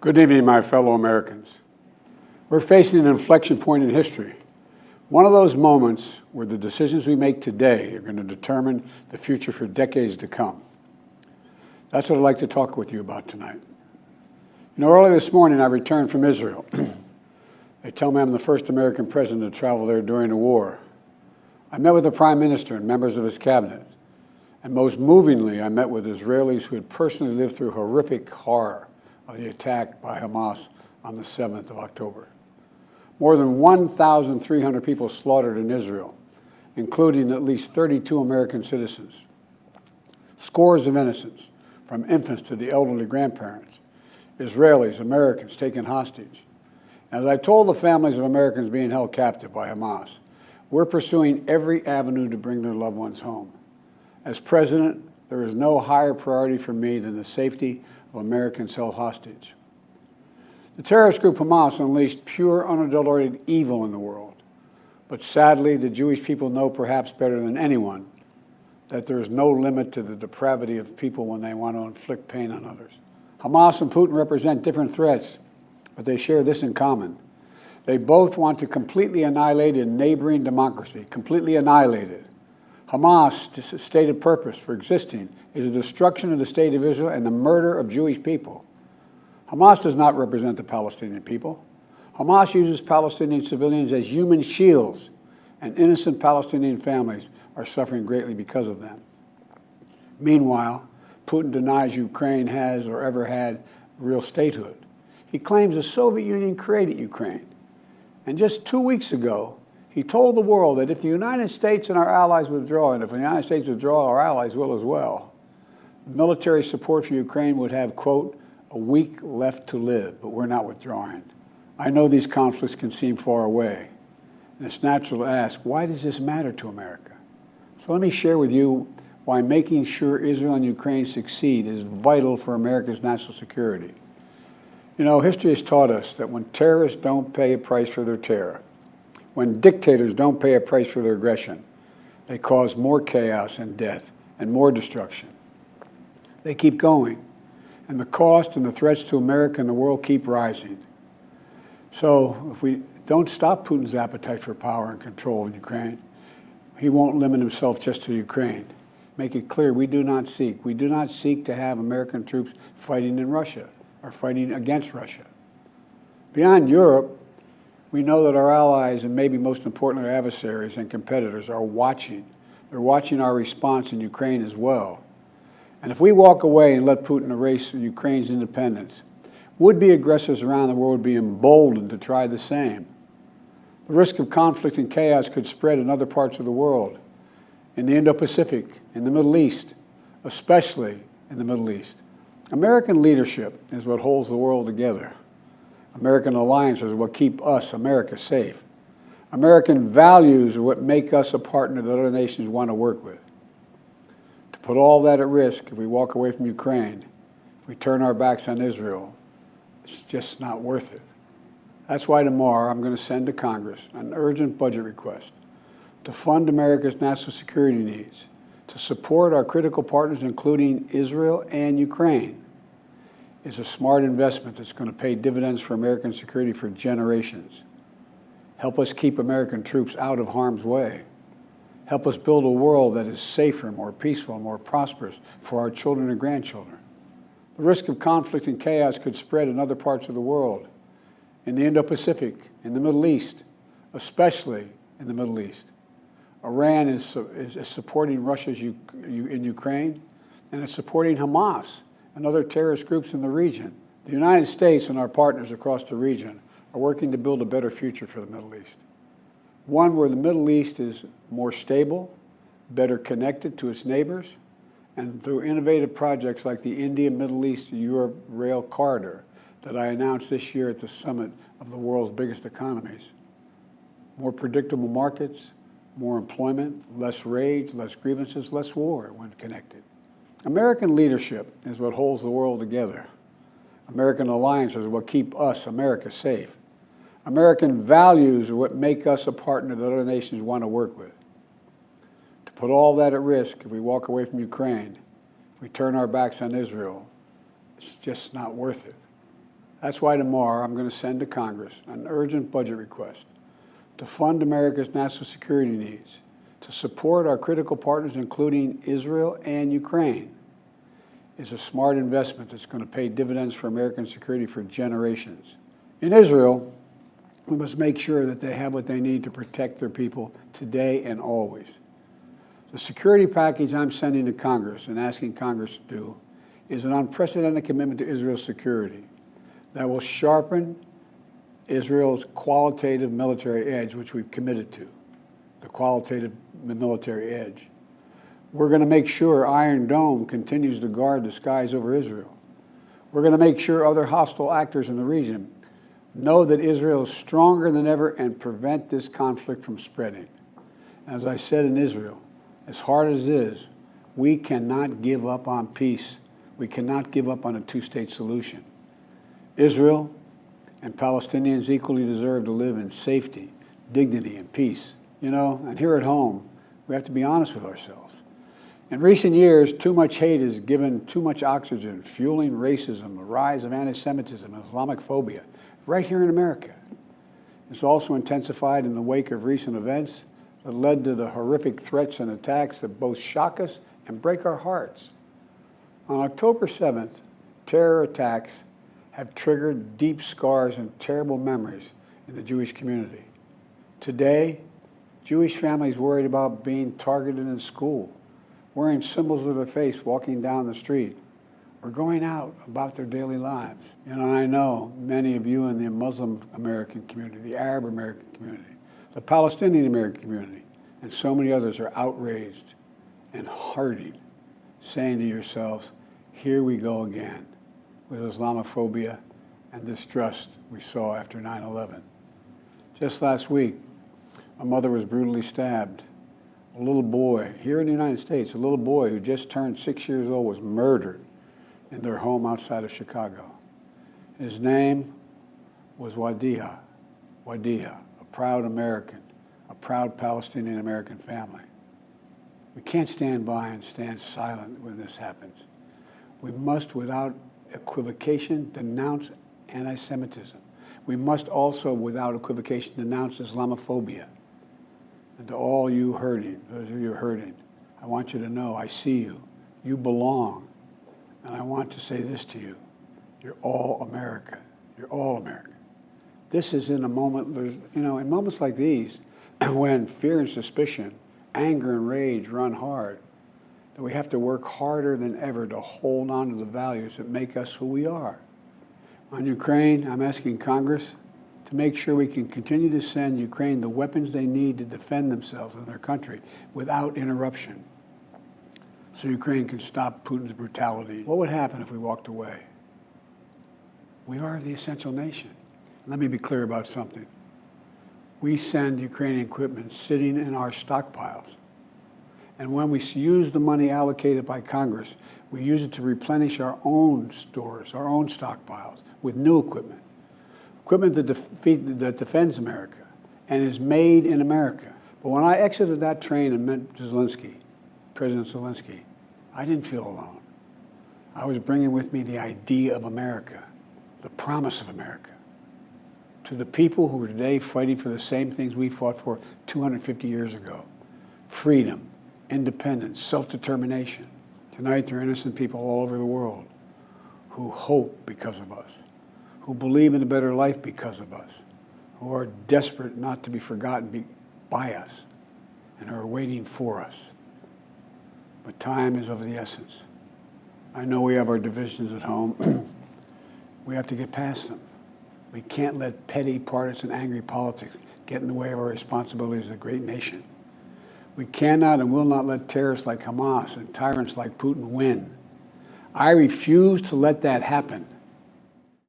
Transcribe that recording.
Good evening, my fellow Americans. We're facing an inflection point in history. One of those moments where the decisions we make today are going to determine the future for decades to come. That's what I'd like to talk with you about tonight. Early this morning I returned from Israel. They tell me I'm the first American president to travel there during the war. I met with the Prime Minister and members of his cabinet. And most movingly, I met with Israelis who had personally lived through horrific horror of the attack by Hamas on the 7th of October. More than 1,300 people slaughtered in Israel, including at least 32 American citizens. Scores of innocents, from infants to the elderly grandparents, Israelis, Americans taken hostage. As I told the families of Americans being held captive by Hamas, we're pursuing every avenue to bring their loved ones home. As president, there is no higher priority for me than the safety of Americans held hostage. The terrorist group Hamas unleashed pure, unadulterated evil in the world. But sadly, the Jewish people know perhaps better than anyone that there is no limit to the depravity of people when they want to inflict pain on others. Hamas and Putin represent different threats, but they share this in common. They both want to completely annihilate a neighboring democracy, completely annihilate it. Hamas' stated purpose for existing is the destruction of the state of Israel and the murder of Jewish people. Hamas does not represent the Palestinian people. Hamas uses Palestinian civilians as human shields, and innocent Palestinian families are suffering greatly because of them. Meanwhile, Putin denies Ukraine has or ever had real statehood. He claims the Soviet Union created Ukraine. And just 2 weeks ago, he told the world that if the United States and our allies withdraw, and if the United States withdraw, our allies will as well, military support for Ukraine would have, quote, a week left to live, but we're not withdrawing. I know these conflicts can seem far away, and it's natural to ask, why does this matter to America? So let me share with you why making sure Israel and Ukraine succeed is vital for America's national security. History has taught us that when terrorists don't pay a price for their terror, when dictators don't pay a price for their aggression, they cause more chaos and death and more destruction. They keep going, and the cost and the threats to America and the world keep rising. So if we don't stop Putin's appetite for power and control in Ukraine, he won't limit himself just to Ukraine. Make it clear, we do not seek to have American troops fighting in Russia or fighting against Russia. Beyond Europe, we know that our allies, and maybe most importantly our adversaries and competitors, are watching. They're watching our response in Ukraine as well. And if we walk away and let Putin erase Ukraine's independence, would-be aggressors around the world would be emboldened to try the same. The risk of conflict and chaos could spread in other parts of the world, in the Indo-Pacific, in the Middle East, especially in the Middle East. American leadership is what holds the world together. American alliances are what keep us, America, safe. American values are what make us a partner that other nations want to work with. To put all that at risk, if we walk away from Ukraine, if we turn our backs on Israel, it's just not worth it. That's why tomorrow I'm going to send to Congress an urgent budget request to fund America's national security needs, to support our critical partners, including Israel and Ukraine. Is a smart investment that's going to pay dividends for American security for generations. Help us keep American troops out of harm's way. Help us build a world that is safer, more peaceful, more prosperous for our children and grandchildren. The risk of conflict and chaos could spread in other parts of the world, in the Indo-Pacific, in the Middle East, especially in the Middle East. Iran is supporting Russia in Ukraine, and it's supporting Hamas and other terrorist groups in the region. The United States and our partners across the region are working to build a better future for the Middle East. One where the Middle East is more stable, better connected to its neighbors, and through innovative projects like the India-Middle East-Europe Rail Corridor that I announced this year at the summit of the world's biggest economies. More predictable markets, more employment, less rage, less grievances, less war when connected. American leadership is what holds the world together. American alliances are what keep us, America, safe. American values are what make us a partner that other nations want to work with. To put all that at risk, if we walk away from Ukraine, if we turn our backs on Israel, it's just not worth it. That's why tomorrow I'm going to send to Congress an urgent budget request to fund America's national security needs, to support our critical partners, including Israel and Ukraine. It's a smart investment that's going to pay dividends for American security for generations. In Israel, we must make sure that they have what they need to protect their people today and always. The security package I'm sending to Congress and asking Congress to do is an unprecedented commitment to Israel's security that will sharpen Israel's qualitative military edge, which we've committed to, the qualitative military edge. We're going to make sure Iron Dome continues to guard the skies over Israel. We're going to make sure other hostile actors in the region know that Israel is stronger than ever and prevent this conflict from spreading. As I said in Israel, as hard as it is, we cannot give up on peace. We cannot give up on a two-state solution. Israel and Palestinians equally deserve to live in safety, dignity, and peace. You know, and here at home, we have to be honest with ourselves. In recent years, too much hate has given too much oxygen, fueling racism, the rise of anti-Semitism, and Islamic phobia, right here in America. It's also intensified in the wake of recent events that led to the horrific threats and attacks that both shock us and break our hearts. On October 7th, terror attacks have triggered deep scars and terrible memories in the Jewish community. Today, Jewish families worried about being targeted in school, wearing symbols of their faith, walking down the street, or going out about their daily lives. You know, I know many of you in the Muslim American community, the Arab American community, the Palestinian American community, and so many others are outraged and heartened, saying to yourselves, here we go again with Islamophobia and distrust we saw after 9/11. Just last week, a mother was brutally stabbed. A little boy, here in the United States, a little boy who just turned 6 years old was murdered in their home outside of Chicago. His name was Wadiha, a proud American, a proud Palestinian American family. We can't stand by and stand silent when this happens. We must, without equivocation, denounce anti-Semitism. We must also, without equivocation, denounce Islamophobia. And to all you hurting, those of you hurting, I want you to know I see you. You belong. And I want to say this to you. You're all America. You're all America. This is in a moment, in moments like these, when fear and suspicion, anger and rage run hard, that we have to work harder than ever to hold on to the values that make us who we are. On Ukraine, I'm asking Congress to make sure we can continue to send Ukraine the weapons they need to defend themselves and their country without interruption, so Ukraine can stop Putin's brutality. What would happen if we walked away? We are the essential nation. Let me be clear about something. We send Ukrainian equipment sitting in our stockpiles. And when we use the money allocated by Congress, we use it to replenish our own stores, our own stockpiles, with new equipment. Equipment that defends America and is made in America. But when I exited that train and met Zelensky, President Zelensky, I didn't feel alone. I was bringing with me the idea of America, the promise of America, to the people who are today fighting for the same things we fought for 250 years ago. Freedom, independence, self-determination. Tonight, there are innocent people all over the world who hope because of us, who believe in a better life because of us, who are desperate not to be forgotten by us, and who are waiting for us. But time is of the essence. I know we have our divisions at home. We have to get past them. We can't let petty, partisan, angry politics get in the way of our responsibilities as a great nation. We cannot and will not let terrorists like Hamas and tyrants like Putin win. I refuse to let that happen.